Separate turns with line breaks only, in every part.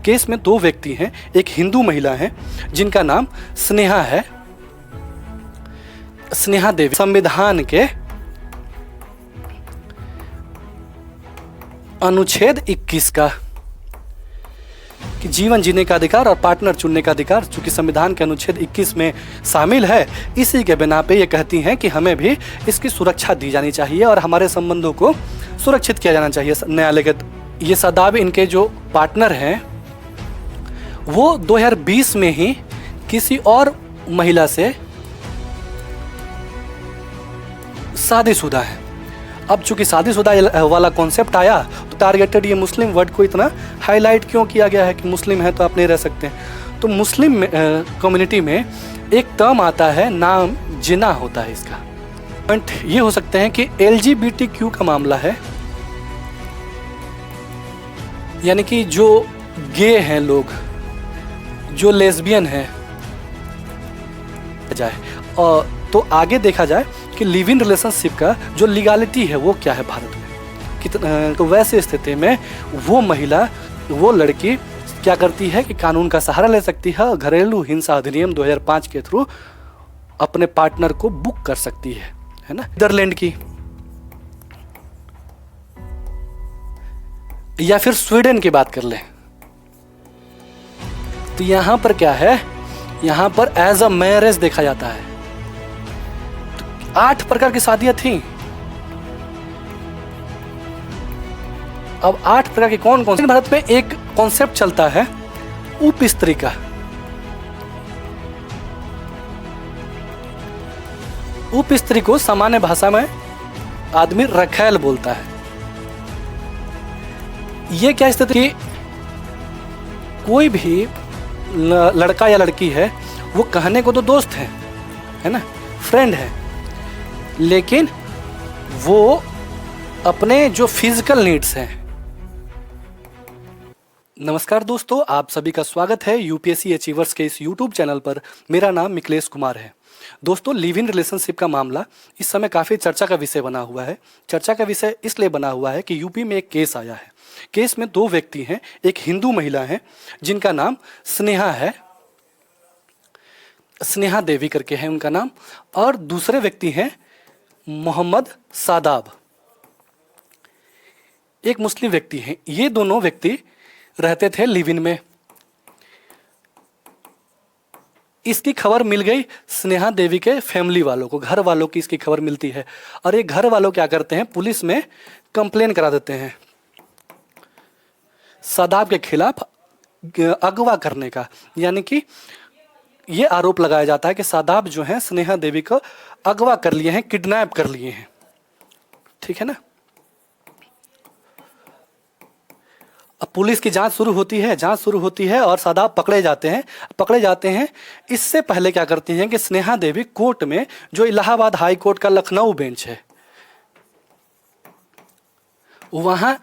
Case में दो व्यक्ति हैं, एक हिंदू महिला है जिनका नाम स्नेहा है, स्नेहा देवी। संविधान के अनुच्छेद 21 का कि जीवन जीने का अधिकार और पार्टनर चुनने का अधिकार, चूंकि संविधान के अनुच्छेद 21 में शामिल है, इसी के बिना पे ये कहती हैं कि हमें भी इसकी सुरक्षा दी जानी चाहिए और हमारे संबंधों को सुरक्षित किया जाना चाहिए न्यायालय के। ये शादाब इनके जो पार्टनर हैं वो 2020 में ही किसी और महिला से शादीशुदा है। अब चूंकि शादीशुदा वाला कॉन्सेप्ट आया तो टारगेटेड ये मुस्लिम वर्ड को इतना हाईलाइट क्यों किया गया है कि मुस्लिम है तो आप नहीं रह सकते हैं। तो मुस्लिम कम्युनिटी में एक टर्म आता है, नाम जिना होता है इसका। पॉइंट ये हो सकते हैं कि LGBTQ का मामला है, यानी कि जो गे हैं लोग, जो लेस्बियन हैं जाए, और तो आगे देखा जाए कि लिव इन रिलेशनशिप का जो लीगलिटी है वो क्या है भारत में कितना। तो वैसे स्थिति में वो महिला, वो लड़की क्या करती है कि कानून का सहारा ले सकती है, घरेलू हिंसा अधिनियम 2005 के थ्रू अपने पार्टनर को बुक कर सकती है ना। नीदरलैंड की या फिर स्वीडन की बात कर लें तो यहां पर क्या है, यहां पर एज अ मैरिज देखा जाता है। 8 प्रकार की शादियां थी। अब 8 प्रकार की कौन कौन सी? भारत में एक कॉन्सेप्ट चलता है उप स्त्री का। उप स्त्री को सामान्य भाषा में आदमी रखैल बोलता है। ये क्या स्थिति कि कोई भी लड़का या लड़की है वो कहने को तो दोस्त है ना, फ्रेंड है, लेकिन वो अपने जो फिजिकल नीड्स हैं। नमस्कार दोस्तों, आप सभी का स्वागत है यूपीएससी अचीवर्स के इस यूट्यूब चैनल पर। मेरा नाम मिकलेश कुमार है। दोस्तों, लिव इन रिलेशनशिप का मामला इस समय काफ़ी चर्चा का विषय बना हुआ है। चर्चा का विषय इसलिए बना हुआ है कि यूपी में एक केस आया है। केस में दो व्यक्ति हैं, एक हिंदू महिला है जिनका नाम स्नेहा है, स्नेहा देवी करके है उनका नाम, और दूसरे व्यक्ति हैं मोहम्मद शादाब, एक मुस्लिम व्यक्ति हैं। ये दोनों व्यक्ति रहते थे लिव इन में। इसकी खबर मिल गई स्नेहा देवी के फैमिली वालों को, घर वालों की इसकी खबर मिलती है, और ये घर वालों क्या करते हैं, पुलिस में कंप्लेन करा देते हैं शादाब के खिलाफ अगवा करने का। यानी कि ये आरोप लगाया जाता है कि शादाब जो है स्नेहा देवी को अगवा कर लिए हैं, किडनैप कर लिए हैं। ठीक है ना। अब पुलिस की जांच शुरू होती है और शादाब पकड़े जाते हैं। इससे पहले क्या करती हैं कि स्नेहा देवी कोर्ट में, जो इलाहाबाद हाई कोर्ट का लखनऊ बेंच है, वहां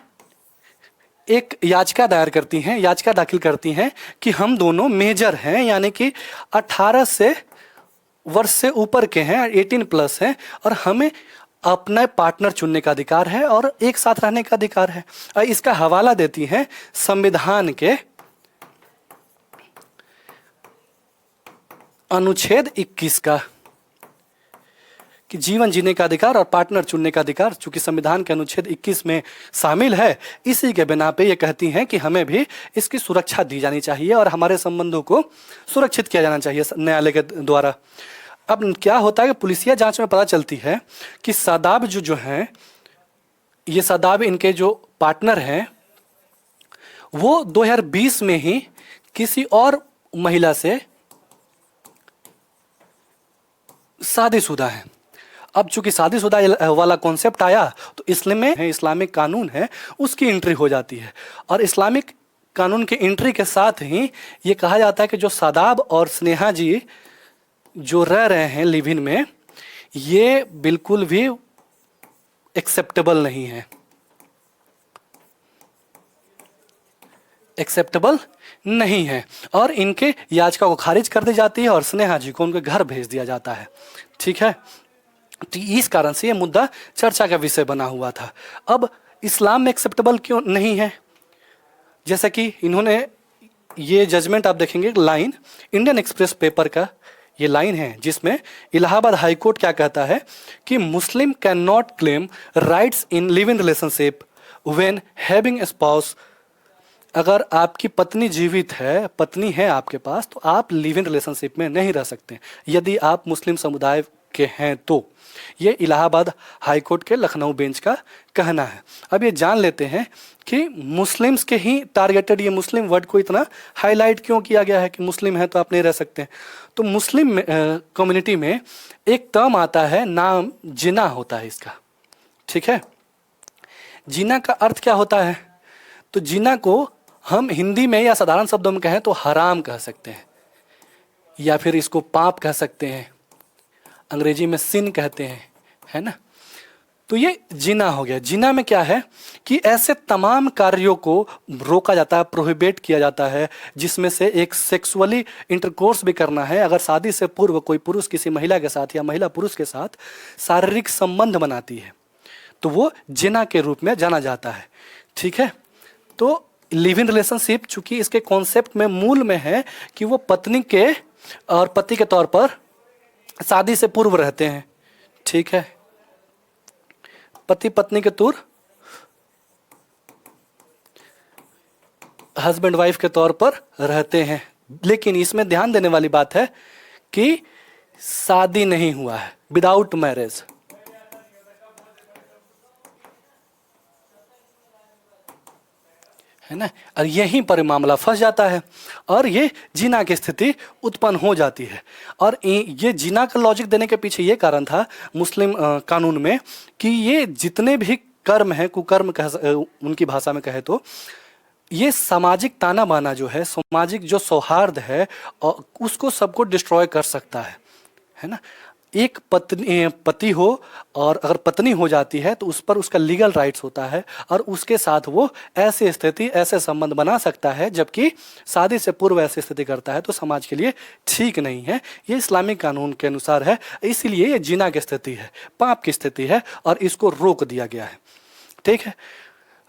एक याचिका दाखिल करती हैं कि हम दोनों मेजर हैं, यानी कि 18 वर्ष से ऊपर के हैं, 18+ हैं, और हमें अपना पार्टनर चुनने का अधिकार है और एक साथ रहने का अधिकार है। और इसका हवाला देती हैं संविधान के अनुच्छेद 21 का कि जीवन जीने का अधिकार और पार्टनर चुनने का अधिकार, चूंकि संविधान के अनुच्छेद 21 में शामिल है, इसी के बिना पे ये कहती हैं कि हमें भी इसकी सुरक्षा दी जानी चाहिए और हमारे संबंधों को सुरक्षित किया जाना चाहिए न्यायालय के द्वारा। अब क्या होता है कि पुलिसिया जांच में पता चलती है कि शादाब जो हैं, ये शादाब इनके जो पार्टनर हैं वो 2020 में ही किसी और महिला से शादीशुदा है। अब चूंकि शादीशुदा वाला कॉन्सेप्ट आया तो इस्लामिक कानून है, उसकी एंट्री हो जाती है, और इस्लामिक कानून की एंट्री के साथ ही ये कहा जाता है कि जो शादाब और स्नेहा जी जो रह रहे हैं लिव इन में, ये बिल्कुल भी एक्सेप्टेबल नहीं है, और इनके याचिका को खारिज कर दी जाती है और स्नेहा जी को उनके घर भेज दिया जाता है। ठीक है, तो इस कारण से ये मुद्दा चर्चा का विषय बना हुआ था। अब इस्लाम में एक्सेप्टेबल क्यों नहीं है? जैसे कि इन्होंने ये जजमेंट आप देखेंगे, लाइन इंडियन एक्सप्रेस पेपर का ये लाइन है, जिसमें इलाहाबाद हाई कोर्ट क्या कहता है कि Muslim can not claim rights in live in relationship when having spouse. अगर आपकी पत्नी जीवित है, पत्नी है आपके पास, तो आप लिव इन रिलेशनशिप में नहीं रह सकते यदि आप मुस्लिम समुदाय के हैं तो। ये इलाहाबाद हाई कोर्ट के लखनऊ बेंच का कहना है। अब ये जान लेते हैं कि मुस्लिम्स के ही टारगेटेड ये मुस्लिम वर्ड को इतना हाईलाइट क्यों किया गया है कि मुस्लिम है तो आप नहीं रह सकते। तो मुस्लिम कम्युनिटी में एक टर्म आता है, नाम जिना होता है इसका, ठीक है। जिना का अर्थ क्या होता है? तो जिना को हम हिंदी में या साधारण शब्दों में कहें तो हराम कह सकते हैं, या फिर इसको पाप कह सकते हैं, अंग्रेजी में सिन कहते हैं, है ना। तो ये जिना हो गया। जिना में क्या है कि ऐसे तमाम कार्यों को रोका जाता है, प्रोहिबिट किया जाता है, जिसमें से एक सेक्सुअली इंटरकोर्स भी करना है। अगर शादी से पूर्व कोई पुरुष किसी महिला के साथ या महिला पुरुष के साथ शारीरिक संबंध बनाती है तो वो जिना के रूप में जाना जाता है, ठीक है। तो लिव इन रिलेशनशिप चूंकि इसके कॉन्सेप्ट में मूल में है कि वो पत्नी के और पति के तौर पर शादी से पूर्व रहते हैं, ठीक है। पति पत्नी के तौर हस्बैंड वाइफ के तौर पर रहते हैं, लेकिन इसमें ध्यान देने वाली बात है कि शादी नहीं हुआ है, विदाउट मैरिज। है ना। और यहीं पर मामला फंस जाता है और ये जिना की स्थिति उत्पन्न हो जाती है। और ये जिना का लॉजिक देने के पीछे ये कारण था मुस्लिम कानून में कि ये जितने भी कर्म हैं, कुकर्म उनकी भाषा में कहे तो, ये सामाजिक ताना बाना जो है, सामाजिक जो सौहार्द है उसको सबको डिस्ट्रॉय कर सकता है ना। एक पति हो और अगर पत्नी हो जाती है तो उस पर उसका लीगल राइट्स होता है और उसके साथ वो ऐसी स्थिति, ऐसे संबंध बना सकता है, जबकि शादी से पूर्व ऐसी स्थिति करता है तो समाज के लिए ठीक नहीं है। ये इस्लामिक कानून के अनुसार है, इसीलिए ये जिना की स्थिति है, पाप की स्थिति है और इसको रोक दिया गया है, ठीक है।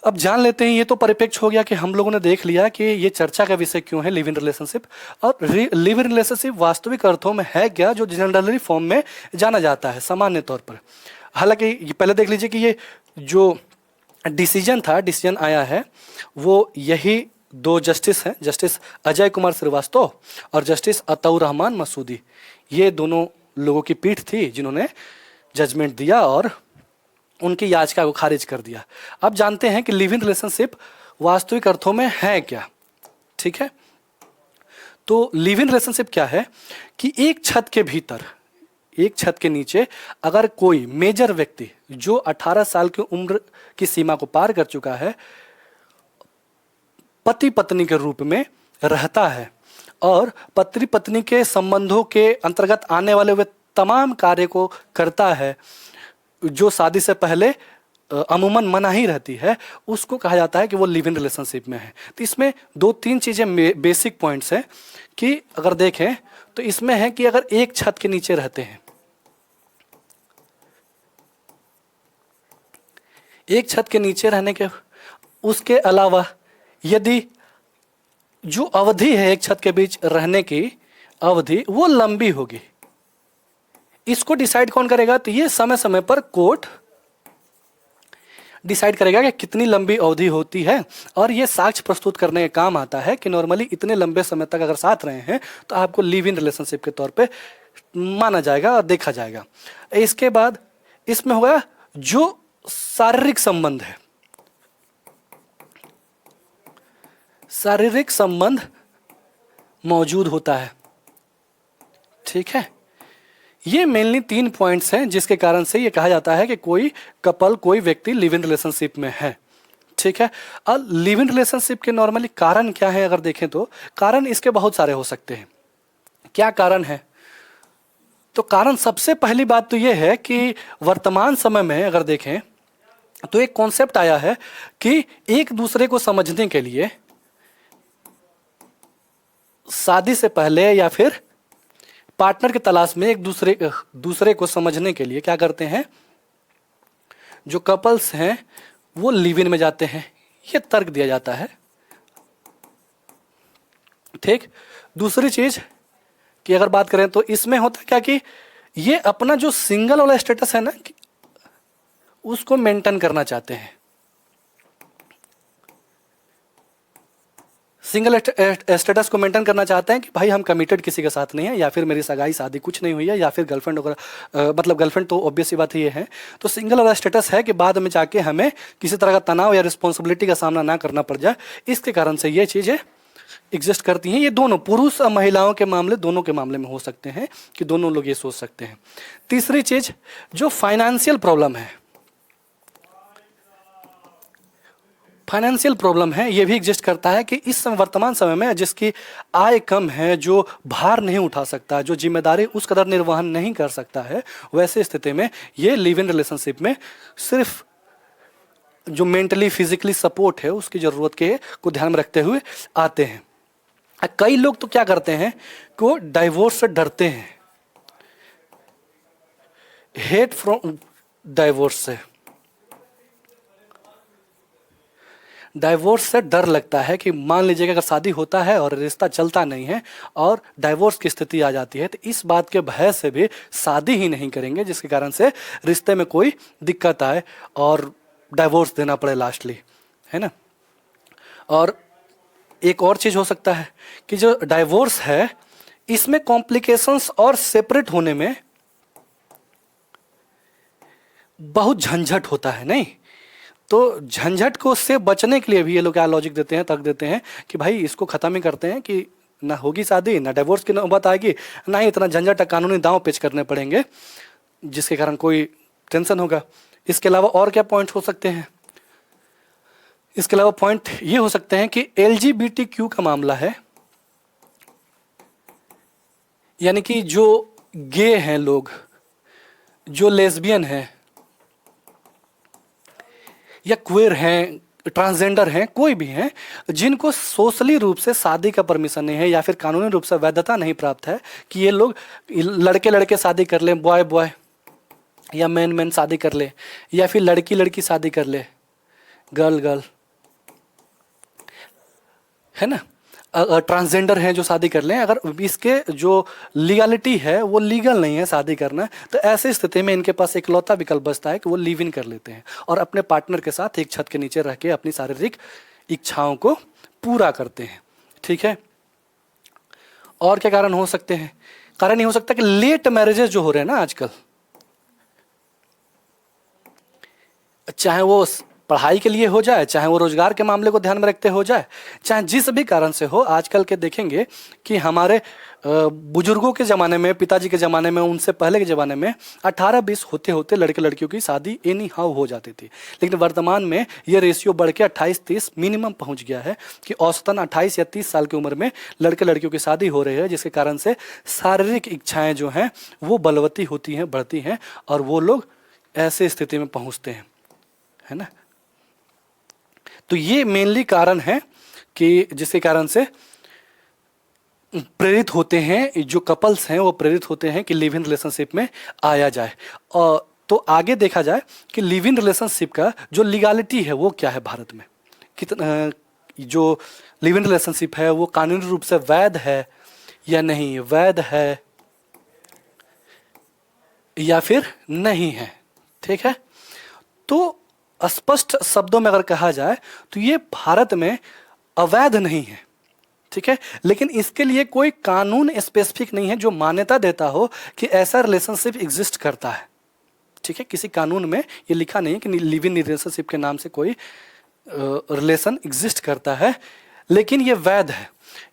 अब जान लेते हैं, ये तो परिप्रेक्ष्य हो गया कि हम लोगों ने देख लिया कि ये चर्चा का विषय क्यों है लिव इन रिलेशनशिप, और लिव इन रिलेशनशिप वास्तविक अर्थों में है क्या, जो जनरली फॉर्म में जाना जाता है सामान्य तौर पर। हालांकि पहले देख लीजिए कि ये जो डिसीजन आया है वो यही दो जस्टिस हैं, जस्टिस अजय कुमार श्रीवास्तव और जस्टिस अताउर रहमान मसूदी, ये दोनों लोगों की पीठ थी जिन्होंने जजमेंट दिया और उनकी याचिका को खारिज कर दिया। अब जानते हैं कि लिव इन रिलेशनशिप वास्तविक अर्थों में है क्या, ठीक है। तो लिव इन रिलेशनशिप क्या है कि एक छत के भीतर, एक छत के नीचे अगर कोई मेजर व्यक्ति जो 18 साल की उम्र की सीमा को पार कर चुका है, पति पत्नी के रूप में रहता है और पति पत्नी के संबंधों के अंतर्गत आने वाले वे तमाम कार्य को करता है जो शादी से पहले अमूमन मना ही रहती है, उसको कहा जाता है कि वो लिव इन रिलेशनशिप में है। तो इसमें 2-3 चीज़ें बेसिक पॉइंट्स हैं कि अगर देखें तो इसमें है कि अगर एक छत के नीचे रहते हैं, एक छत के नीचे रहने के उसके अलावा यदि जो अवधि है एक छत के बीच रहने की अवधि वो लंबी होगी, इसको डिसाइड कौन करेगा? तो ये समय समय पर कोर्ट डिसाइड करेगा कि कितनी लंबी अवधि होती है और ये साक्ष्य प्रस्तुत करने का काम आता है कि नॉर्मली इतने लंबे समय तक अगर साथ रहे हैं तो आपको लिव इन रिलेशनशिप के तौर पे माना जाएगा और देखा जाएगा। इसके बाद इसमें होगा जो शारीरिक संबंध है, शारीरिक संबंध मौजूद होता है, ठीक है। ये मेनली 3 पॉइंट्स हैं जिसके कारण से ये कहा जाता है कि कोई कपल, कोई व्यक्ति लिव इन रिलेशनशिप में है, ठीक है। और लिव इन रिलेशनशिप के नॉर्मली कारण क्या है अगर देखें तो कारण इसके बहुत सारे हो सकते हैं। क्या कारण है? तो कारण सबसे पहली बात तो ये है कि वर्तमान समय में अगर देखें तो एक कॉन्सेप्ट आया है कि एक दूसरे को समझने के लिए शादी से पहले या फिर पार्टनर की तलाश में एक दूसरे को समझने के लिए क्या करते हैं, जो कपल्स हैं वो लिव इन में जाते हैं। ये तर्क दिया जाता है। ठीक। दूसरी चीज कि अगर बात करें तो इसमें होता क्या कि ये अपना जो सिंगल वाला स्टेटस है ना उसको मेंटेन करना चाहते हैं। सिंगल स्टेटस को मेंटेन करना चाहते हैं कि भाई हम कमिटेड किसी के साथ नहीं है, या फिर मेरी सगाई शादी कुछ नहीं हुई है, या फिर गर्लफ्रेंड वगैरह, मतलब गर्लफ्रेंड तो ऑब्वियस सी बात ये है। तो सिंगल वाला स्टेटस है कि बाद में जाके हमें किसी तरह का तनाव या रिस्पॉन्सिबिलिटी का सामना ना करना पड़ जाए, इसके कारण से ये चीज़ें एग्जिस्ट करती हैं। ये दोनों पुरुष और महिलाओं के मामले, दोनों के मामले में हो सकते हैं कि दोनों लोग ये सोच सकते हैं। तीसरी चीज जो फाइनेंशियल प्रॉब्लम है, फाइनेंशियल प्रॉब्लम है, ये भी एग्जिस्ट करता है कि इस वर्तमान समय में जिसकी आय कम है, जो भार नहीं उठा सकता, जो जिम्मेदारी उस कदर निर्वहन नहीं कर सकता है, वैसे स्थिति में ये लिव इन रिलेशनशिप में सिर्फ जो मेंटली फिजिकली सपोर्ट है उसकी जरूरत के को ध्यान में रखते हुए आते हैं। कई लोग तो क्या करते हैं कि वो डाइवोर्स से डरते हैं, हेट फ्रॉम डाइवोर्स से, डाइवोर्स से डर लगता है कि मान लीजिए अगर शादी होता है और रिश्ता चलता नहीं है और डाइवोर्स की स्थिति आ जाती है, तो इस बात के भय से भी शादी ही नहीं करेंगे, जिसके कारण से रिश्ते में कोई दिक्कत आए और डाइवोर्स देना पड़े लास्टली, है ना। और एक और चीज हो सकता है कि जो डाइवोर्स है इसमें कॉम्प्लिकेशंस और सेपरेट होने में बहुत झंझट होता है, नहीं तो झंझट को से बचने के लिए भी ये लोग क्या लॉजिक देते हैं, तर्क देते हैं कि भाई इसको खत्म ही करते हैं कि ना होगी शादी, ना डिवोर्स की नौबत आएगी, ना ही इतना झंझट कानूनी दांव पेच करने पड़ेंगे जिसके कारण कोई टेंशन होगा। इसके अलावा और क्या पॉइंट हो सकते हैं? इसके अलावा पॉइंट ये हो सकते हैं कि LGBTQ का मामला है, यानी कि जो गे हैं लोग, जो लेस्बियन हैं या क्वेर हैं, ट्रांसजेंडर हैं, कोई भी हैं, जिनको सोशली रूप से शादी का परमिशन नहीं है या फिर कानूनी रूप से वैधता नहीं प्राप्त है कि ये लोग लड़के लड़के शादी कर ले, बॉय बॉय या मैन मैन शादी कर ले, या फिर लड़की लड़की शादी कर ले, गर्ल गर्ल, है ना, ट्रांसजेंडर हैं जो शादी कर लें, अगर इसके जो लीगलिटी है वो लीगल नहीं है शादी करना, तो ऐसी स्थिति में इनके पास इकलौता विकल्प बचता है कि वो लिव इन कर लेते हैं और अपने पार्टनर के साथ एक छत के नीचे रह के अपनी शारीरिक इच्छाओं को पूरा करते हैं। ठीक है। और क्या कारण हो सकते हैं? कारण ये हो सकता है कि लेट मैरिजेस जो हो रहे हैं ना आजकल, चाहे वो पढ़ाई के लिए हो जाए, चाहे वो रोजगार के मामले को ध्यान में रखते हो जाए, चाहे जिस भी कारण से हो, आजकल के देखेंगे कि हमारे बुजुर्गों के ज़माने में, पिताजी के ज़माने में, उनसे पहले के ज़माने में 18-20 होते होते लड़के लड़कियों की शादी एनी हाउ हो जाती थी। लेकिन वर्तमान में ये रेशियो बढ़ के 28-30 मिनिमम पहुंच गया है कि औसतन 28 या 30 साल की उम्र में लड़के लड़कियों की शादी हो रही है, जिसके कारण से शारीरिक इच्छाएँ जो हैं वो बलवती होती हैं, बढ़ती हैं और वो लोग ऐसे स्थिति में पहुँचते हैं, है ना। तो ये मेनली कारण है कि जिसके कारण से प्रेरित होते हैं, जो कपल्स हैं वो प्रेरित होते हैं कि लिव इन रिलेशनशिप में आया जाए। और तो आगे देखा जाए कि लिव इन रिलेशनशिप का जो लीगलिटी है वो क्या है भारत में, कितना जो लिव इन रिलेशनशिप है वो कानूनी रूप से वैध है या नहीं, वैध है या फिर नहीं है। ठीक है। तो स्पष्ट शब्दों में अगर कहा जाए तो ये भारत में अवैध नहीं है। ठीक है। लेकिन इसके लिए कोई कानून स्पेसिफिक नहीं है जो मान्यता देता हो कि ऐसा रिलेशनशिप एग्जिस्ट करता है। ठीक है। किसी कानून में ये लिखा नहीं है कि लिव इन रिलेशनशिप के नाम से कोई रिलेशन एग्जिस्ट करता है, लेकिन ये वैध है।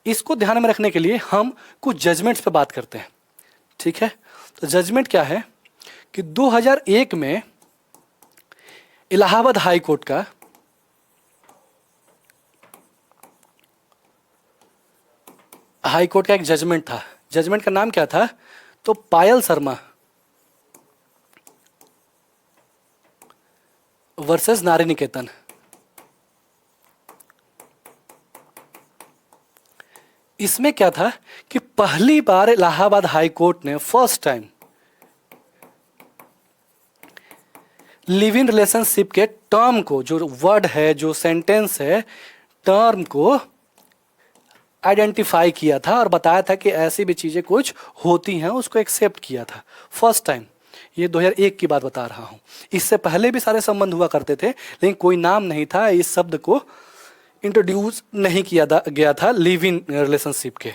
इसको ध्यान में रखने के लिए हम कुछ जजमेंट्स पे बात करते हैं। ठीक है। तो जजमेंट क्या है कि 2001 में इलाहाबाद हाई कोर्ट का एक जजमेंट था। जजमेंट का नाम क्या था? तो पायल शर्मा वर्सेस नारी निकेतन। इसमें क्या था कि पहली बार इलाहाबाद हाई कोर्ट ने first time live in relationship के टर्म को, जो वर्ड है, जो सेंटेंस है, टर्म को आइडेंटिफाई किया था और बताया था कि ऐसी भी चीज़ें कुछ होती हैं, उसको एक्सेप्ट किया था फर्स्ट टाइम। ये 2001 की बात बता रहा हूँ। इससे पहले भी सारे संबंध हुआ करते थे, लेकिन कोई नाम नहीं था, इस शब्द को इंट्रोड्यूस नहीं किया गया था लिव इन रिलेशनशिप के,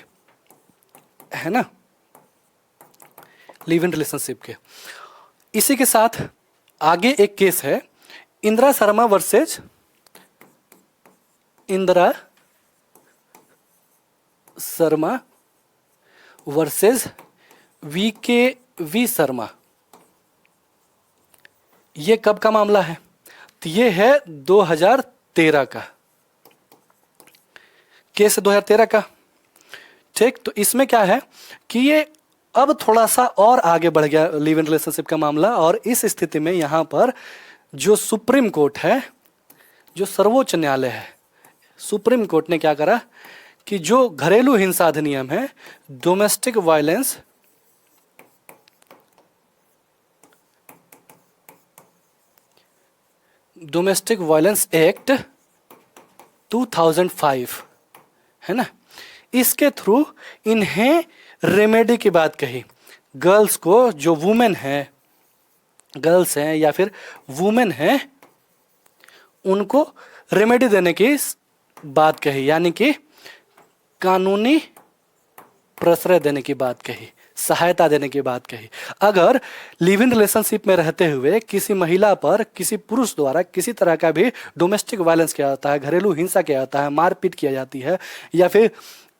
है ना, लिव इन रिलेशनशिप के। इसी के साथ आगे एक केस है Indira Sharma versus Indira Sharma versus V Sharma. ये कब का मामला है? तो ये है 2013 का केस, 2013 का। ठीक, तो इसमें क्या है कि ये अब थोड़ा सा और आगे बढ़ गया लिव इन रिलेशनशिप का मामला, और इस स्थिति में यहां पर जो सुप्रीम कोर्ट है, जो सर्वोच्च न्यायालय है, सुप्रीम कोर्ट ने क्या करा कि जो घरेलू हिंसा अधिनियम है, डोमेस्टिक वायलेंस एक्ट 2005 है ना, इसके थ्रू इन्हें रेमेडी की बात कही। गर्ल्स को, जो वुमेन है, गर्ल्स हैं या फिर वुमेन हैं, उनको रेमेडी देने की बात कही, यानी कि कानूनी प्रश्रय देने की बात कही, सहायता देने की बात कही। अगर लिव इन रिलेशनशिप में रहते हुए किसी महिला पर किसी पुरुष द्वारा किसी तरह का भी डोमेस्टिक वायलेंस किया जाता है, घरेलू हिंसा किया जाता है, मारपीट किया जाती है, या फिर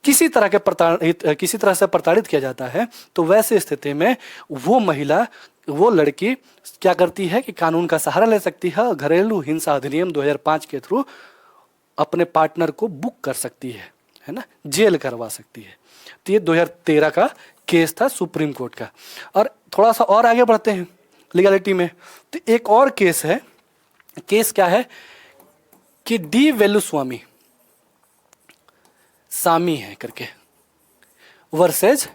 किसी तरह से प्रताड़ित किया जाता है, तो वैसे स्थिति में वो महिला, वो लड़की क्या करती है कि कानून का सहारा ले सकती है, घरेलू हिंसा अधिनियम 2005 के थ्रू अपने पार्टनर को बुक कर सकती है ना, जेल करवा सकती है। तो ये 2013 का केस था सुप्रीम कोर्ट का। और थोड़ा सा और आगे बढ़ते हैं लीगलिटी में, तो एक और केस है। केस क्या है कि डी वेलुस्वामी सामी है करके वर्सेज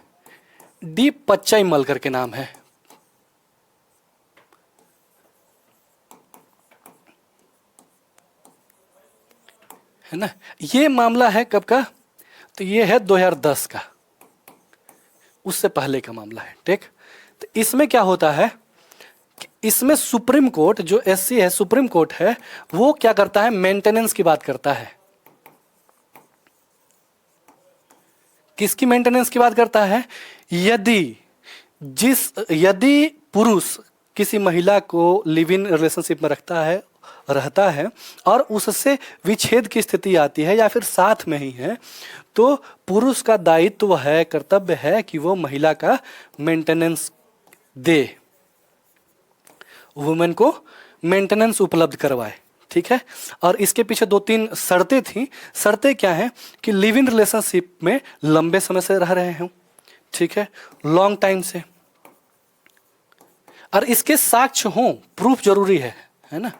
डी पच्चाईमल करके नाम है ना। ये मामला है कब का? तो ये है 2010 का, उससे पहले का मामला है। ठीक, तो इसमें क्या होता है कि इसमें सुप्रीम कोर्ट, जो एससी है, सुप्रीम कोर्ट है, वो क्या करता है, मेंटेनेंस की बात करता है। किसकी मेंटेनेंस की बात करता है? यदि पुरुष किसी महिला को लिव इन रिलेशनशिप में रहता है और उससे विच्छेद की स्थिति आती है या फिर साथ में ही है, तो पुरुष का दायित्व है, कर्तव्य है कि वो महिला का मेंटेनेंस दे, वुमेन को मेंटेनेंस उपलब्ध करवाए। ठीक है, और इसके पीछे 2-3 शर्तें थी। शर्तें क्या हैं कि लिव इन रिलेशनशिप में लंबे समय से रह रहे हैं, ठीक है, लॉन्ग टाइम से, और इसके साक्ष्य हों, प्रूफ जरूरी है ना।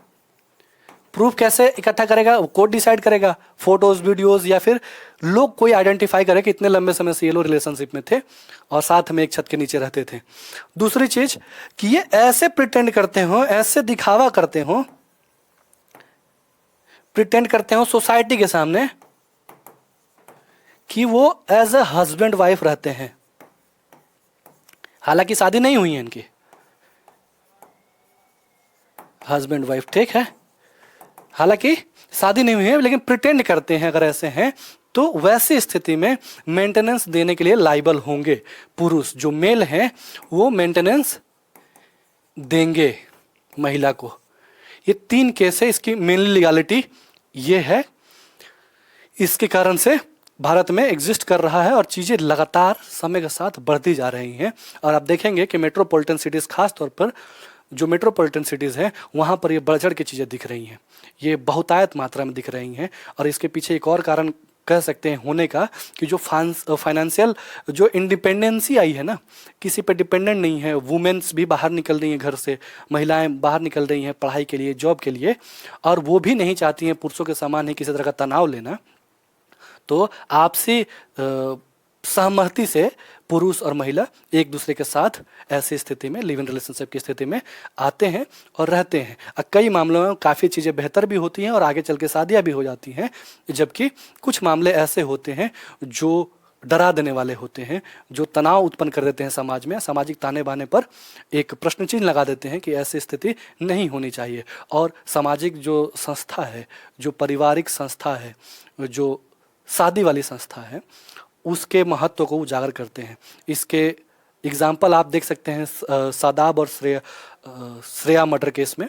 प्रूफ कैसे इकट्ठा करेगा? कोर्ट डिसाइड करेगा, फोटोज, वीडियोस, या फिर लोग कोई आइडेंटिफाई करे कि इतने लंबे समय से ये लोग रिलेशनशिप में थे और साथ में एक छत के नीचे रहते थे। दूसरी चीज कि ये ऐसे प्रिटेंड करते हो, ऐसे दिखावा करते हो, सोसाइटी के सामने कि वो एज ए हस्बैंड वाइफ रहते हैं, हालांकि शादी नहीं हुई है इनकी, हस्बैंड वाइफ, ठीक है, हालांकि शादी नहीं हुई है, लेकिन प्रिटेंड करते हैं। अगर ऐसे हैं तो वैसी स्थिति में मेंटेनेंस देने के लिए लाइबल होंगे पुरुष। जो मेल हैं वो मेंटेनेंस देंगे महिला को। ये 3 केस है, इसकी मेनली लीगलिटी ये है। इसके कारण से भारत में एग्जिस्ट कर रहा है और चीज़ें लगातार समय के साथ बढ़ती जा रही हैं। और आप देखेंगे कि मेट्रोपॉलिटन सिटीज़, खास तौर पर जो मेट्रोपॉलिटन सिटीज़ हैं, वहाँ पर ये बढ़ चढ़ के चीज़ें दिख रही हैं, ये बहुतायत मात्रा में दिख रही हैं। और इसके पीछे एक और कारण कह सकते हैं होने का कि जो फाइनेंशियल जो इंडिपेंडेंसी आई है ना, किसी पे डिपेंडेंट नहीं है, वुमेन्स भी बाहर निकल रही हैं घर से, महिलाएं बाहर निकल रही हैं पढ़ाई के लिए, जॉब के लिए, और वो भी नहीं चाहती हैं पुरुषों के समान ही किसी तरह का तनाव लेना। तो आपसी सहमति से पुरुष और महिला एक दूसरे के साथ ऐसी स्थिति में, लिव इन रिलेशनशिप की स्थिति में आते हैं और रहते हैं। कई मामलों में काफ़ी चीज़ें बेहतर भी होती हैं और आगे चल के शादियाँ भी हो जाती हैं, जबकि कुछ मामले ऐसे होते हैं जो डरा देने वाले होते हैं, जो तनाव उत्पन्न कर देते हैं समाज में, सामाजिक ताने बाने पर एक प्रश्न चिन्ह लगा देते हैं कि ऐसी स्थिति नहीं होनी चाहिए। और सामाजिक जो संस्था है, जो पारिवारिक संस्था है, जो शादी वाली संस्था है, उसके महत्व को उजागर करते हैं। इसके एग्जाम्पल आप देख सकते हैं शादाब और श्रेया मर्डर केस में,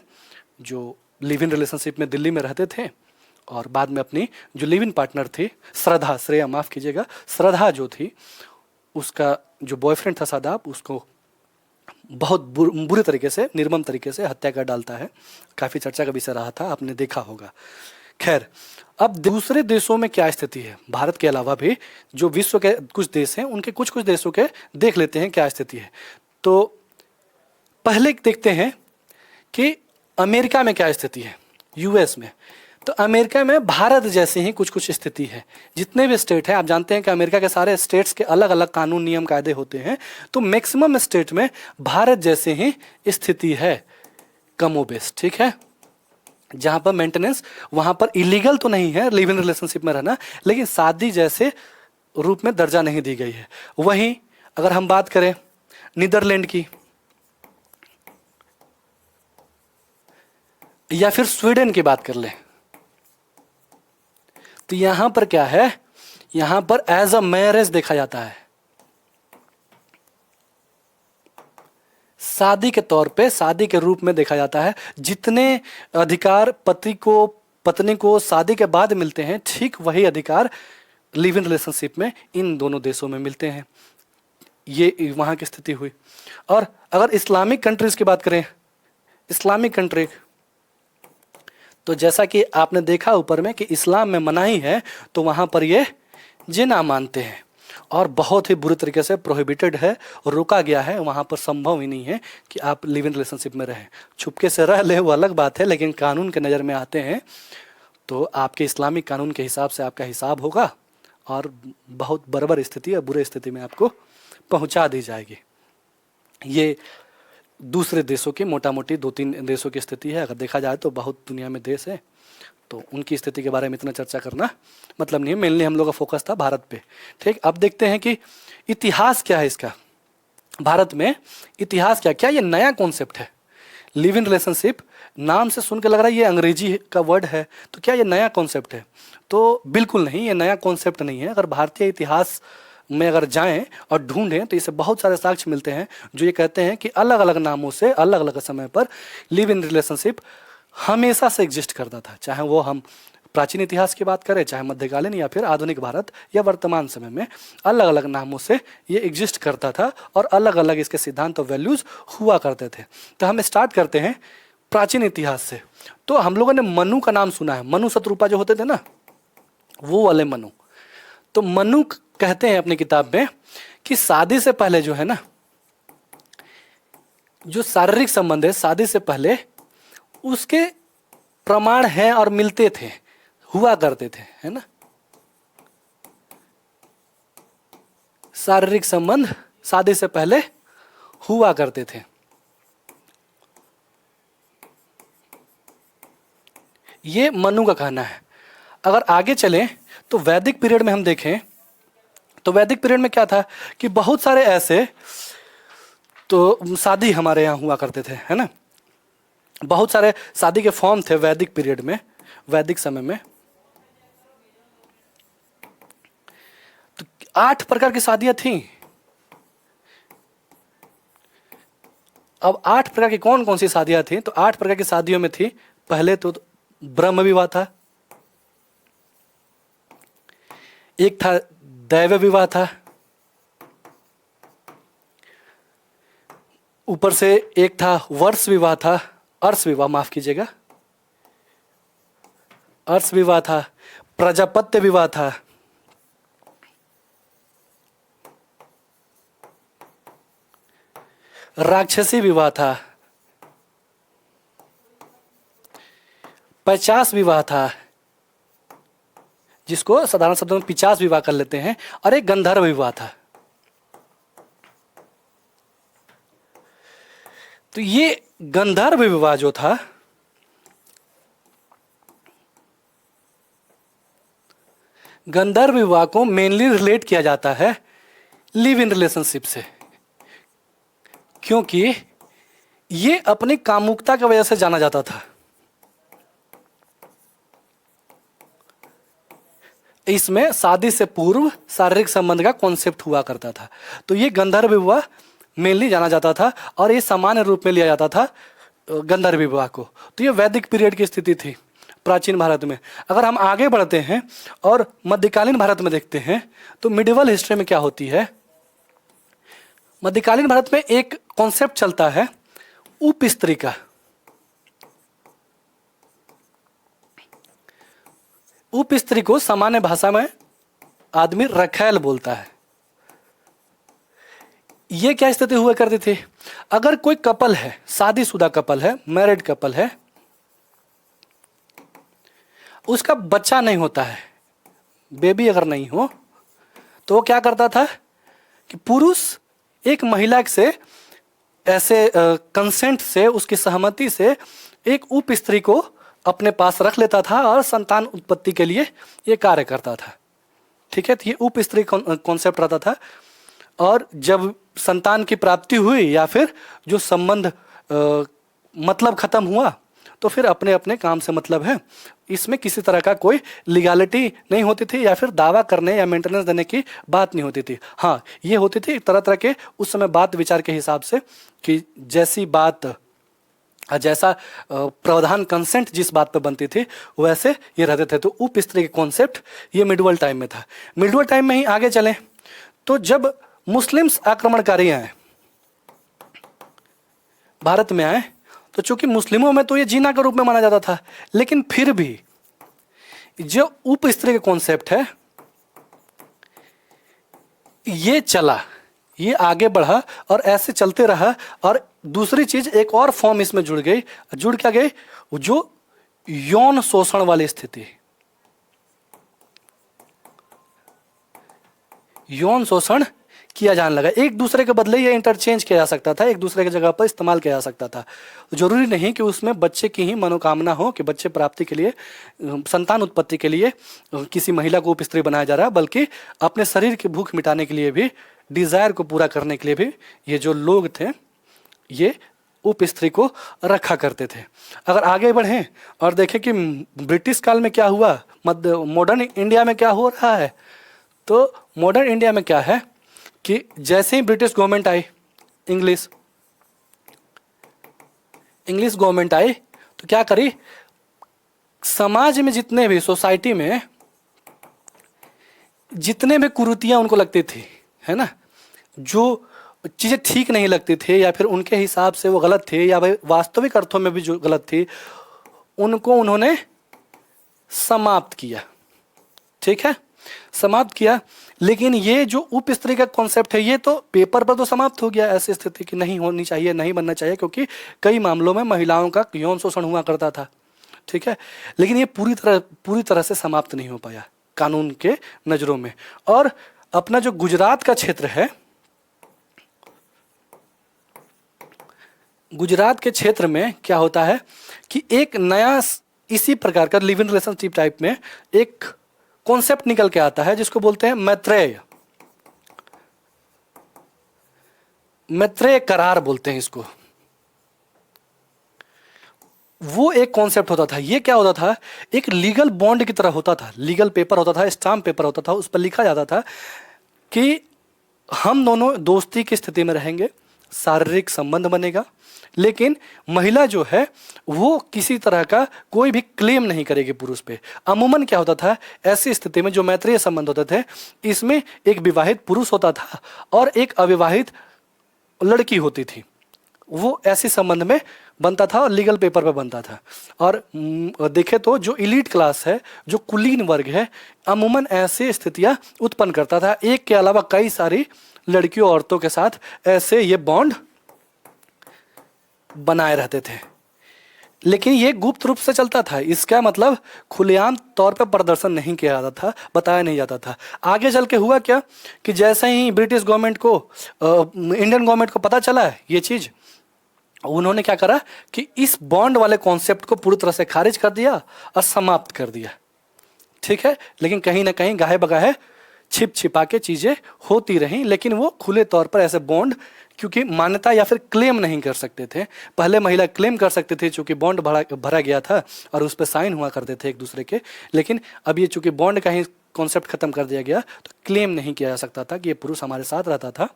जो लिव इन रिलेशनशिप में दिल्ली में रहते थे और बाद में अपनी जो लिव इन पार्टनर थी श्रद्धा, श्रेया माफ़ कीजिएगा, श्रद्धा जो थी, उसका जो बॉयफ्रेंड था शादाब, उसको बहुत बुरे तरीके से, निर्मम तरीके से हत्या कर डालता है। काफ़ी चर्चा का विषय रहा था, आपने देखा होगा। खैर, अब दूसरे देशों में क्या स्थिति है, भारत के अलावा भी जो विश्व के कुछ देश हैं, उनके कुछ कुछ देशों के देख लेते हैं क्या स्थिति है। तो पहले देखते हैं कि अमेरिका में क्या स्थिति है, यूएस में। तो अमेरिका में भारत जैसे ही कुछ कुछ स्थिति है। जितने भी स्टेट हैं, आप जानते हैं कि अमेरिका के सारे स्टेट्स के अलग अलग कानून नियम कायदे होते हैं, तो मैक्सिमम स्टेट में भारत जैसे ही स्थिति है, कमोबेश, ठीक है। जहाँ पर मेंटेनेंस, वहाँ पर इलीगल तो नहीं है लिव इन रिलेशनशिप में रहना, लेकिन शादी जैसे रूप में दर्जा नहीं दी गई है। वहीं अगर हम बात करें नीदरलैंड की या फिर स्वीडन की बात कर लें, तो यहां पर क्या है, यहां पर एज अ मैरिज देखा जाता है, शादी के तौर पे, शादी के रूप में देखा जाता है। जितने अधिकार पत्नी को शादी के बाद मिलते हैं, ठीक वही अधिकार लिव इन रिलेशनशिप में इन दोनों देशों में मिलते हैं। ये वहां की स्थिति हुई। और अगर इस्लामिक कंट्रीज की बात करें, इस्लामिक कंट्री, तो जैसा कि आपने देखा ऊपर में कि इस्लाम में मनाही है, तो वहाँ पर ये जिना मानते हैं और बहुत ही बुरी तरीके से प्रोहिबिटेड है, रोका गया है। वहाँ पर संभव ही नहीं है कि आप लिव इन रिलेशनशिप में रहें। छुपके से रह ले वो अलग बात है, लेकिन कानून के नज़र में आते हैं तो आपके इस्लामिक कानून के हिसाब से आपका हिसाब होगा और बहुत बर्बर स्थिति या बुरे स्थिति में आपको पहुँचा दी जाएगी। ये दूसरे देशों की मोटा मोटी 2-3 देशों की स्थिति है। अगर देखा जाए तो बहुत दुनिया में देश है, तो उनकी स्थिति के बारे में इतना चर्चा करना मतलब नहीं है। मेनली हम लोग का फोकस था भारत पे, ठीक। अब देखते हैं कि इतिहास क्या है इसका, भारत में इतिहास क्या ये नया कॉन्सेप्ट है। लिव इन रिलेशनशिप नाम से सुन के लग रहा है ये अंग्रेजी का वर्ड है, तो क्या ये नया कॉन्सेप्ट है? तो बिल्कुल नहीं, ये नया कॉन्सेप्ट नहीं है। अगर भारतीय इतिहास में अगर जाएं और ढूंढें तो इसे बहुत सारे साक्ष्य मिलते हैं जो ये कहते हैं कि अलग अलग नामों से अलग अलग समय पर लिव इन रिलेशनशिप हमेशा से एग्जिस्ट करता था। चाहे वो हम प्राचीन इतिहास की बात करें, चाहे मध्यकालीन या फिर आधुनिक भारत या वर्तमान समय में, अलग अलग नामों से ये एग्जिस्ट करता था और अलग अलग इसके सिद्धांत और वैल्यूज हुआ करते थे। तो हम स्टार्ट करते हैं प्राचीन इतिहास से। तो हम लोगों ने मनु का नाम सुना है, मनु शत्रुपा जो होते थे ना, वो वाले मनु। तो मनु कहते हैं अपनी किताब में कि शादी से पहले जो है ना, जो शारीरिक संबंध है शादी से पहले, उसके प्रमाण हैं और मिलते थे, हुआ करते थे, है ना। शारीरिक संबंध शादी से पहले हुआ करते थे। ये मनु का कहना है। अगर आगे चलें तो वैदिक पीरियड में हम देखें तो वैदिक पीरियड में क्या था कि बहुत सारे ऐसे तो शादी हमारे यहाँ हुआ करते थे, है ना। बहुत सारे शादी के फॉर्म थे वैदिक पीरियड में, वैदिक समय में। तो 8 प्रकार की शादियां थी। अब 8 प्रकार की कौन कौन सी शादियां थी? तो 8 प्रकार की शादियों में थी, पहले तो ब्रह्म विवाह था, एक था दैव विवाह था, ऊपर से एक था वर्ष विवाह था, अर्ष विवाह, माफ कीजिएगा, अर्ष विवाह था, प्रजापत्य विवाह था, राक्षसी विवाह था, 50 विवाह था, जिसको साधारण शब्दों में 50 विवाह कर लेते हैं, और एक गंधर्व विवाह था। तो ये गंधर्व विवाह जो था, गंधर्व विवाह को मेनली रिलेट किया जाता है लिव इन रिलेशनशिप से, क्योंकि ये अपनी कामुकता की वजह से जाना जाता था। इसमें शादी से पूर्व शारीरिक संबंध का कॉन्सेप्ट हुआ करता था। तो ये गंधर्व विवाह मेनली जाना जाता था, और ये सामान्य रूप में लिया जाता था गंधर्व विवाह को। तो ये वैदिक पीरियड की स्थिति थी प्राचीन भारत में। अगर हम आगे बढ़ते हैं और मध्यकालीन भारत में देखते हैं, तो मिडिवल हिस्ट्री में क्या होती है, मध्यकालीन भारत में एक कॉन्सेप्ट चलता है उप स्त्री का। उप स्त्री को सामान्य भाषा में आदमी रखैल बोलता है। ये क्या स्थिति हुआ करती थी, अगर कोई कपल है, शादीशुदा कपल है, मैरिड कपल है, उसका बच्चा नहीं होता है, बेबी अगर नहीं हो, तो वो क्या करता था कि पुरुष एक महिला से ऐसे कंसेंट से, उसकी सहमति से एक उप स्त्री को अपने पास रख लेता था और संतान उत्पत्ति के लिए ये कार्य करता था। ठीक है, तो ये उप स्त्री कॉन्सेप्ट रहता था। और जब संतान की प्राप्ति हुई या फिर जो संबंध मतलब खत्म हुआ, तो फिर अपने अपने काम से मतलब है। इसमें किसी तरह का कोई लीगैलिटी नहीं होती थी, या फिर दावा करने या मेंटेनेंस देने की बात नहीं होती थी। हाँ, ये होती थी तरह तरह के उस समय बात विचार के हिसाब से, कि जैसी बात, जैसा प्रावधान, कंसेंट जिस बात पर बनती थी, वैसे ये रहते थे। तो उप स्त्री के कॉन्सेप्ट ये मिडवल टाइम में था। मिडवल टाइम में ही आगे चले तो जब मुस्लिम्स आक्रमणकारी आए, भारत में आए, तो चूंकि मुस्लिमों में तो ये जीना के रूप में माना जाता था, लेकिन फिर भी जो उप स्त्री का कॉन्सेप्ट है ये चला, ये आगे बढ़ा और ऐसे चलते रहा। और दूसरी चीज, एक और फॉर्म इसमें जुड़ गई, जुड़ क्या गई, जो यौन शोषण वाली स्थिति। यौन शोषण किया जाने लगा, एक दूसरे के बदले ये इंटरचेंज किया जा सकता था, एक दूसरे की जगह पर इस्तेमाल किया जा सकता था। जरूरी नहीं कि उसमें बच्चे की ही मनोकामना हो, कि बच्चे प्राप्ति के लिए, संतान उत्पत्ति के लिए किसी महिला को उप स्त्री बनाया जा रहा है, बल्कि अपने शरीर की भूख मिटाने के लिए भी, डिजायर को पूरा करने के लिए भी ये जो लोग थे ये उप स्त्री को रखा करते थे। अगर आगे बढ़ें और देखें कि ब्रिटिश काल में क्या हुआ, मॉडर्न इंडिया में क्या हो रहा है, तो मॉडर्न इंडिया में क्या है कि जैसे ही ब्रिटिश गवर्नमेंट आई, इंग्लिश गवर्नमेंट आई, तो क्या करी, समाज में जितने भी, सोसाइटी में जितने भी कुरीतियां उनको लगती थी, है ना, जो चीज़ें ठीक नहीं लगती थी या फिर उनके हिसाब से वो गलत थे, या भाई वास्तविक अर्थों में भी जो गलत थी, उनको उन्होंने समाप्त किया। ठीक है, समाप्त किया। लेकिन ये जो उप स्त्री का कॉन्सेप्ट है, ये तो पेपर पर तो समाप्त हो गया। ऐसी स्थिति की नहीं होनी चाहिए, नहीं बनना चाहिए, क्योंकि कई मामलों में महिलाओं का यौन शोषण हुआ करता था। ठीक है, लेकिन ये पूरी तरह से समाप्त नहीं हो पाया कानून के नज़रों में। और अपना जो गुजरात का क्षेत्र है, गुजरात के क्षेत्र में क्या होता है कि एक नया इसी प्रकार का लिव इन रिलेशनशिप टाइप में एक कॉन्सेप्ट निकल के आता है, जिसको बोलते हैं मैत्रेय। मैत्रेय करार बोलते हैं इसको। वो एक कॉन्सेप्ट होता था। ये क्या होता था, एक लीगल बॉन्ड की तरह होता था, लीगल पेपर होता था, स्टाम्प पेपर होता था, उस पर लिखा जाता था कि हम दोनों दोस्ती की स्थिति में रहेंगे, शारीरिक संबंध बनेगा, लेकिन महिला जो है वो किसी तरह का कोई भी क्लेम नहीं करेगी पुरुष पे। अमूमन क्या होता था ऐसी स्थिति में, जो मैत्रीय संबंध होते थे, इसमें एक विवाहित पुरुष होता था और एक अविवाहित लड़की होती थी। वो ऐसे संबंध में बनता था और लीगल पेपर पे बनता था। और देखे तो जो इलीट क्लास है, जो कुलीन वर्ग है, अमूमन ऐसी स्थितियां उत्पन्न करता था। एक के अलावा कई सारी लड़कियों औरतों के साथ ऐसे ये बॉन्ड बनाए रहते थे। लेकिन ये गुप्त रूप से चलता था। इसका मतलब खुलेआम तौर पर प्रदर्शन नहीं किया जाता था, बताया नहीं जाता था। आगे चल के हुआ क्या कि जैसे ही ब्रिटिश गवर्नमेंट को इंडियन गवर्नमेंट को पता चला ये चीज़, उन्होंने क्या करा कि इस बॉन्ड वाले कॉन्सेप्ट को पूरी तरह से खारिज कर दिया और समाप्त कर दिया। ठीक है, लेकिन कहीं ना कहीं गाहे बगाहे छिप छिपा के चीज़ें होती रहीं, लेकिन वो खुले तौर पर ऐसे बॉन्ड क्योंकि मान्यता या फिर क्लेम नहीं कर सकते थे। पहले महिला क्लेम कर सकते थे चूंकि बॉन्ड भरा गया था और उस पर साइन हुआ करते थे एक दूसरे के, लेकिन अब ये चूंकि बॉन्ड का ही कॉन्सेप्ट खत्म कर दिया गया तो क्लेम नहीं किया जा सकता था कि ये पुरुष हमारे साथ रहता था,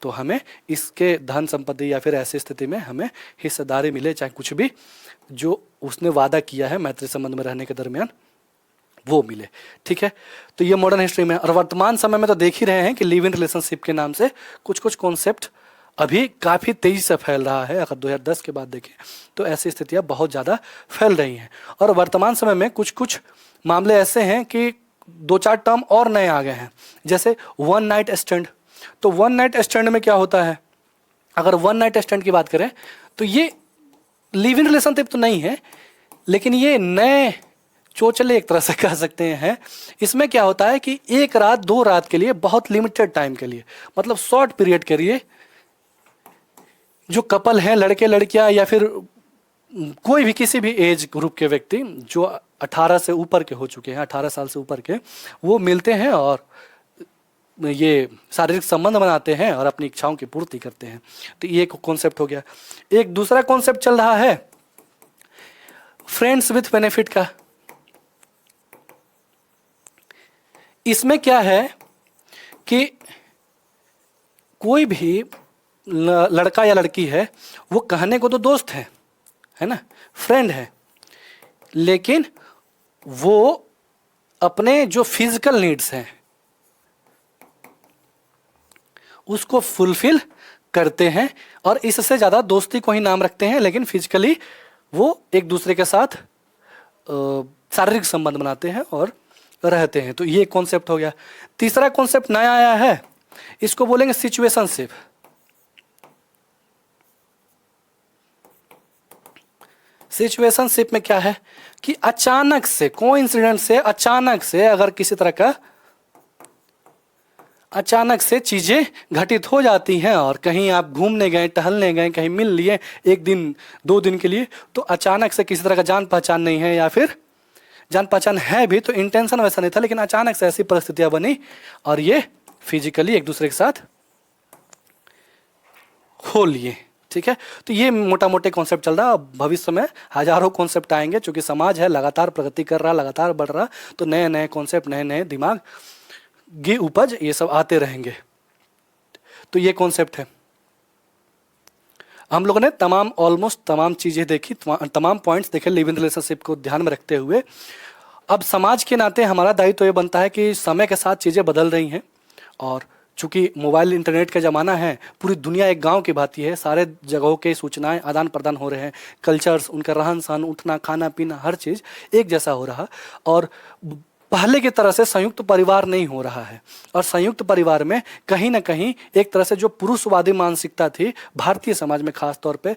तो हमें इसके धन संपत्ति या फिर ऐसी स्थिति में हमें हिस्सेदारी मिले, चाहे कुछ भी जो उसने वादा किया है मैत्री संबंध में रहने के दरमियान वो मिले। ठीक है, तो ये मॉडर्न हिस्ट्री में। और वर्तमान समय में तो देख ही रहे हैं कि लिव इन रिलेशनशिप के नाम से कुछ कुछ कॉन्सेप्ट अभी काफ़ी तेज़ी से फैल रहा है। अगर 2010 के बाद देखें तो ऐसी स्थितियां बहुत ज़्यादा फैल रही हैं। और वर्तमान समय में कुछ कुछ मामले ऐसे हैं कि 2-4 टर्म और नए आ गए हैं, जैसे वन नाइट स्टैंड। तो वन नाइट स्टैंड में क्या होता है, अगर वन नाइट स्टैंड की बात करें तो ये लिव इन रिलेशनशिप तो नहीं है, लेकिन ये नए चोचले एक तरह से कह सकते हैं। इसमें क्या होता है कि 1 रात 2 रात के लिए, बहुत लिमिटेड टाइम के लिए, मतलब शॉर्ट पीरियड के लिए जो कपल हैं, लड़के लड़कियां या फिर कोई भी किसी भी एज ग्रुप के व्यक्ति जो 18 से ऊपर के हो चुके हैं, 18 साल से ऊपर के, वो मिलते हैं और ये शारीरिक संबंध बनाते हैं और अपनी इच्छाओं की पूर्ति करते हैं। तो ये एक कॉन्सेप्ट हो गया। एक दूसरा कॉन्सेप्ट चल रहा है फ्रेंड्स विथ बेनिफिट का। इसमें क्या है कि कोई भी लड़का या लड़की है, वो कहने को तो दोस्त है ना, फ्रेंड है, लेकिन वो अपने जो फिजिकल नीड्स हैं उसको फुलफिल करते हैं और इससे ज़्यादा दोस्ती को ही नाम रखते हैं, लेकिन फिजिकली वो एक दूसरे के साथ शारीरिक संबंध बनाते हैं और रहते हैं। तो ये कॉन्सेप्ट हो गया। तीसरा कॉन्सेप्ट नया आया है, इसको बोलेंगे सिचुएशनशिप। सिचुएशनशिप में क्या है कि अचानक से, कोइंसिडेंस से, अचानक से अगर किसी तरह का अचानक से चीजें घटित हो जाती हैं और कहीं आप घूमने गए, टहलने गए, कहीं मिल लिए 1 दिन 2 दिन के लिए, तो अचानक से किसी तरह का जान पहचान नहीं है या फिर जान पहचान है भी तो इंटेंशन वैसा नहीं था, लेकिन अचानक से ऐसी परिस्थितियां बनी और ये फिजिकली एक दूसरे के साथ हो लिए। ठीक है, तो ये मोटा मोटे कॉन्सेप्ट चल रहा है। भविष्य में हजारों कॉन्सेप्ट आएंगे, क्योंकि समाज है लगातार प्रगति कर रहा, लगातार बढ़ रहा, तो नए नए कॉन्सेप्ट, नए नए दिमाग की उपज ये सब आते रहेंगे। तो ये कॉन्सेप्ट है। हम लोगों ने ऑलमोस्ट तमाम चीज़ें देखी, तमाम पॉइंट्स देखे लिव इन रिलेशनशिप को ध्यान में रखते हुए। अब समाज के नाते हमारा दायित्व ये बनता है कि समय के साथ चीज़ें बदल रही हैं और चूंकि मोबाइल इंटरनेट का ज़माना है, पूरी दुनिया एक गांव की भांति है, सारे जगहों के सूचनाएं आदान प्रदान हो रहे हैं, कल्चर्स, उनका रहन सहन, उठना खाना पीना, हर चीज़ एक जैसा हो रहा और पहले की तरह से संयुक्त परिवार नहीं हो रहा है। और संयुक्त परिवार में कहीं ना कहीं एक तरह से जो पुरुषवादी मानसिकता थी भारतीय समाज में खास तौर पे,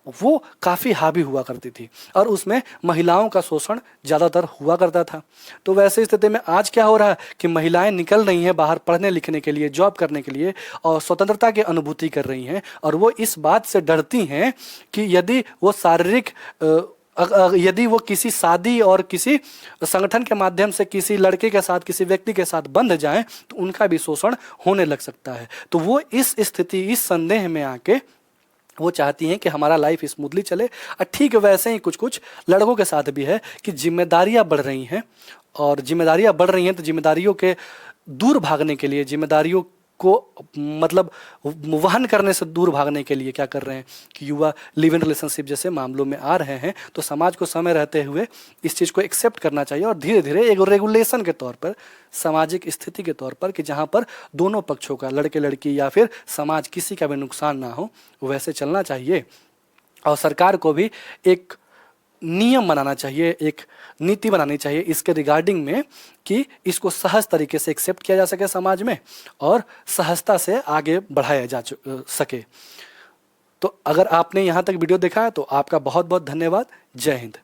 वो काफ़ी हावी हुआ करती थी और उसमें महिलाओं का शोषण ज़्यादातर हुआ करता था। तो वैसे स्थिति में आज क्या हो रहा है कि महिलाएं निकल रही हैं बाहर पढ़ने लिखने के लिए, जॉब करने के लिए और स्वतंत्रता की अनुभूति कर रही हैं, और वो इस बात से डरती हैं कि यदि वो शारीरिक यदि वो किसी शादी और किसी संगठन के माध्यम से किसी लड़के के साथ, किसी व्यक्ति के साथ बंध जाएं तो उनका भी शोषण होने लग सकता है। तो वो इस स्थिति, इस संदेह में आके वो चाहती हैं कि हमारा लाइफ स्मूथली चले। ठीक वैसे ही कुछ कुछ लड़कों के साथ भी है कि जिम्मेदारियां बढ़ रही हैं, और जिम्मेदारियां बढ़ रही हैं तो जिम्मेदारियों के दूर भागने के लिए, जिम्मेदारियों को मतलब वहन करने से दूर भागने के लिए क्या कर रहे हैं कि युवा लिव इन रिलेशनशिप जैसे मामलों में आ रहे हैं। तो समाज को समय रहते हुए इस चीज़ को एक्सेप्ट करना चाहिए और धीरे धीरे एक रेगुलेशन के तौर पर, सामाजिक स्थिति के तौर पर कि जहाँ पर दोनों पक्षों का, लड़के लड़की या फिर समाज, किसी का भी नुकसान ना हो, वैसे चलना चाहिए। और सरकार को भी एक नियम बनाना चाहिए, एक नीति बनानी चाहिए इसके रिगार्डिंग में कि इसको सहज तरीके से एक्सेप्ट किया जा सके समाज में और सहजता से आगे बढ़ाया जा सके। तो अगर आपने यहाँ तक वीडियो देखा है तो आपका बहुत बहुत धन्यवाद। जय हिंद।